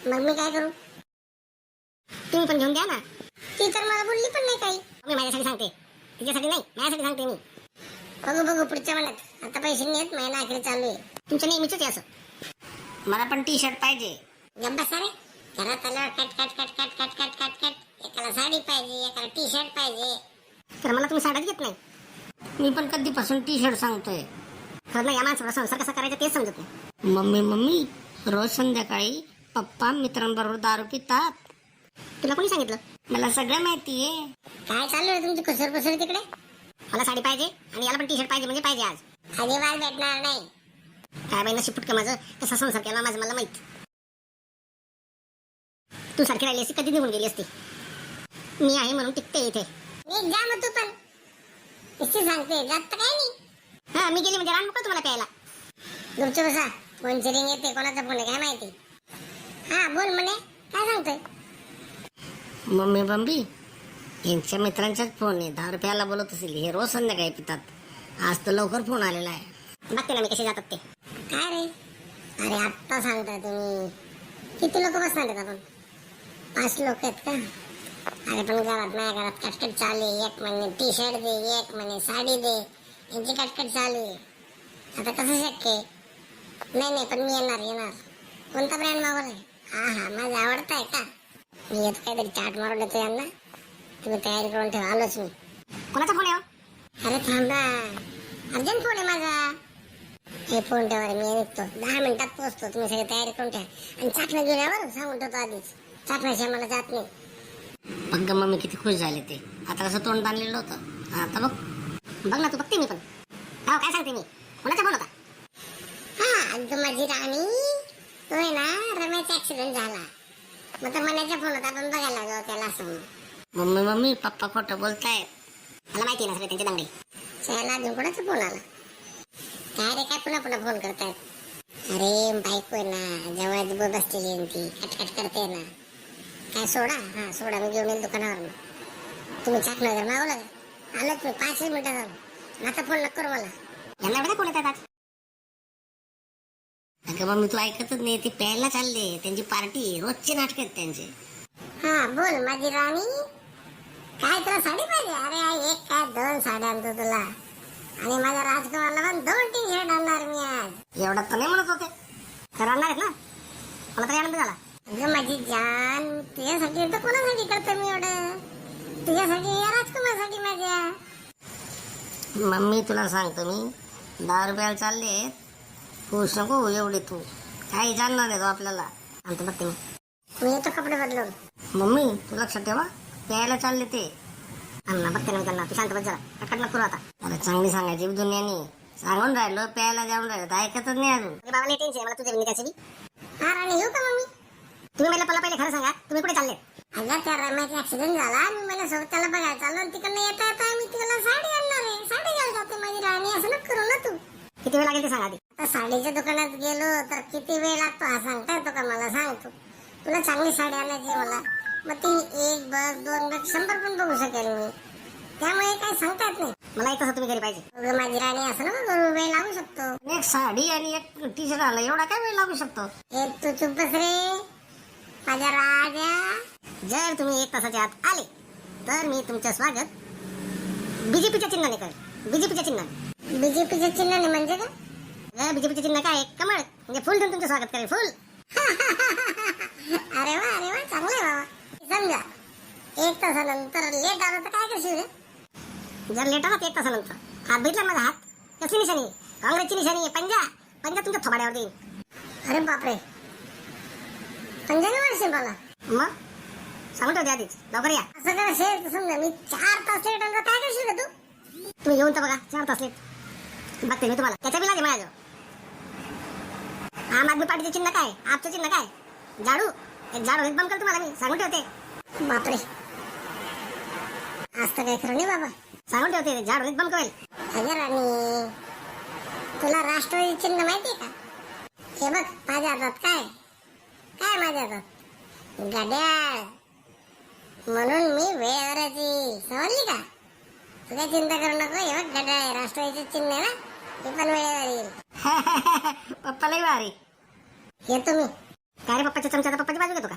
मग मी काय करू? तुम्ही पण घेऊन द्या ना. ती तर मला बोलली पण नाही काही. मी माझ्यासाठी सांगते, तिच्यासाठी नाही, माझ्यासाठी सांगते मी. बघू बघू पुढच्या महिन्यात. आता पैसे नाहीत, महिना अखेर चालू आहे. तुमचं नेहमीच आहे असं. मला पण टी शर्ट पाहिजे. गप्पा सारे घरात आल्यावर cut cut cut cut cut cut cut cut. एकाला साडी पाहिजे, एकाला टी शर्ट पाहिजे. तर मला तुम्ही साड्याच घेत नाही. मी पण कधीपासून टी शर्ट सांगतोय. खरं नाही, या माणसाला संसार कसा करायचा तेच समजत नाही. मम्मी रोज संध्याकाळी पप्पा मित्रांबरोबर दारू पितात. तुला कोणी सांगितलं? मला सगळं माहितीये. काय चालू आहे तुमची कुसर तिकडे? मला साडी पाहिजे आणि याला पण टी शर्ट पाहिजे म्हणजे पाहिजे आज. अजिबात भेटणार नाही. काय बाई नशीब फुटकं माझं. कसा संसार केला माझं मला माहित. तू सारखी राहिली असती कधी निघून गेली असती. मी आहे म्हणून टिकते इथे. मी जा मग तू पण. किती सांगते जात काय नाही. हा मी गेली म्हणजे रान नको तुम्हाला प्यायला. गुपचूप बसा. फोनची रिंग येते, कोणाचा फोन आहे काय माहिती. हा बोल म्हणे, काय सांगतोय? मम्मी यांच्या मित्रांचाच फोन आहे. 10 रुपयाला बोलत असेल. हे रोज संध्याकाळी पितात. आज तर लवकर फोन आलेला आहे. बघते ना मी कसे जातात ते. काय रे? अरे आत्ता सांगताय तुम्ही. किती लोक बसणार आहेत आपण? 5 लोक आहेत का? अरे पण घरात माझ्या घरात कटकट चालू आहे. एक महिने टी शर्ट दे, एक महिने साडी दे, यांची कटकट चालू आहे. आता कसं शक्य आहे? नाही पण मी येणार. कोणता ब्रँड मागवलाय? हा माझा आवडता आहे का? मी येतो काहीतरी चाट मारून देतो यांना. तुम्ही तयारी करून ठेवा, आलोच मी. कोणाचा फोन आहे? अरे थांबा, अर्जंट फोन आहे माझा. हे फोन ठेवा रे, मी निघतो. 10 मिनिटात पोहोचतो. तुम्ही सगळी तयारी करून ठेवा. आणि चाटणं घेऊन यावर सांगून ठेवतो आधीच. चाटण्याशिवाय मला जात नाही. बघ मम्मी किती खुश झाले ते. आता कसं तोंड बांधलेलं होतं. आता बघ ना तू. बघते मी पण. काय सांगते मी? कोणाचा फोन होता? हा माझी राणी. तो आहे ना, रम्याचा ऍक्सिडेंट झाला. मग तर मनाचा फोन होता. आपण बघायला जाऊ त्याला असं. मम्मी पप्पा खोटं बोलतायत. मला माहिती ना सगळे त्यांचे दांगडे. त्याला अजून कोणाचा फोन आला? काय रे, काय पुन्हा फोन करतायत? अरे बायको आहे ना, जवळ बसलेली ती कटकट करते ना. काय सोडा? हा सोडा मी घेऊन येईल दुकानावर. तुम्ही चाकणं जर मागवलं का? आलोच मी 5 मिनिटं झालं. आता फोन नको करू मला. यांना एवढा फोन येतात आज. अगं मम्मी तू ऐकतच नाही. ती प्यायला चालले. त्यांची पार्टी रोजचे नाटक आहेत त्यांचे. हा बोल माझी राणी. काय तुला साडी पाहिजे? अरे 1 काय 2 साड्या आणतो तुला. आणि माझ्या राजकुमारला पण 2 टी शर्ट आणणार मी आज. एवढा तर नाही म्हणत होते. खरं आणणार आहेत ना? मला तरी आनंद झाला. अगं माझी जान, तुझ्यासाठी तर कोणासाठी करतो मी एवढं? तुझ्यासाठी या राजकुमारसाठी माझ्या. मम्मी तुला सांगतो मी, 10 रुपयाला चालले. खुश नको एवढे तू. काही जाणणार नाही तो आपल्याला. आणतो बघते मी येतो कपडे बदलून. मम्मी तू लक्षात ठेवा, प्यायला चालले ते. अण्णा बघते ना मी त्यांना. तू शांत बस जरा. कटकट नको करू आता. अरे चांगली सांगायची दुनियानी. सांगून राहिलो प्यायला जाऊन राहिलो, ऐकतच नाही अजून. बाबा नाही टेन्शन मला तुझ्या विनिकाची बी. हा राणी येऊ का मम्मी? तुम्ही मला पहिले खरं सांगा, तुम्ही कुठे चालले? अगं त्या रम्याचा ऍक्सिडेंट झाला. मी मला सोबत त्याला बघायला चाललो. तिकडनं येता मी तिला साडी आणणार आहे. साडी घ्यायला जाते माझी राणी. असं नको करू ना तू. किती वेळ लागेल ते सांगा आधी. आता साडीच्या दुकानात गेलो तर किती वेळ लागतो हा सांगता येतो का मला? सांगतो तुला चांगली साडी आणायची मला. मग ती 1 बस 2 बस 100 पण बघू शकेल मी. त्यामुळे काही सांगता येत नाही मला. एक तसं तुम्ही घरी पाहिजे. माझी राणी असं ना करू, वेळ लागू शकतो. एक साडी आणि एक टी शर्ट आला एवढा काय वेळ लागू शकतो? एक तू चुप बस रे माझ्या राजा. जर तुम्ही 1 तासाच्या आत आले तर मी तुमचं स्वागत बीजेपीच्या चिन्हाने करेल. बीजेपीच्या चिन्हाने. बीजेपीच्या चिन्हाने म्हणजे का? बीजेपीचे चिन्ह काय? कमळ. म्हणजे फुल देऊन तुमचं स्वागत करेल. फुल. अरे वा चांगलं आहे बाबा. समजा 1 तासानंतर लेट आला तर काय करशील रे? जर लेट आला 1 तासानंतर, हात भेटला माझा हात, कसली निशाणी? काँग्रेसची निशाणी आहे. पंजा तुमच्या थोबाड्यावर देईल. अरे बापरे, पंजाने मारशील मला? मग सांगून ठेवते आधीच. लवकर या. असं करा शेर. समजा मी 4 तास लेट आला काय करशील रे तू? तुम्ही येऊन तर बघा. 4 तास लेट बघते मी तुम्हाला. त्याच्या बिला माझ्याजवळ. आम आदमी पार्टीचे चिन्ह काय? आपचं चिन्ह काय? झाडू. एक झाडू एक बंद कर तुम्हाला मी सांगून ठेवते. बापरे, आज तर काही खरं नाही बाबा. सांगून ठेवते झाडू एक बंद करेल. अगं राणी, तुला राष्ट्रवादी चिन्ह माहितीये का? हे बघ माझ्या हातात. काय माझ्या हातात? घड्याळ. म्हणून मी वेळेवरची. समजली का? तू काय चिंता करू नको. हे बघ घड्याळ राष्ट्रवादीचे चिन्ह आहे ना, ते पण वेळेवर येईल. पप्पा लई भारी. येतो मी. काय रे पप्पाच्या चमच्याचा पप्पाची बाजू घेतो का?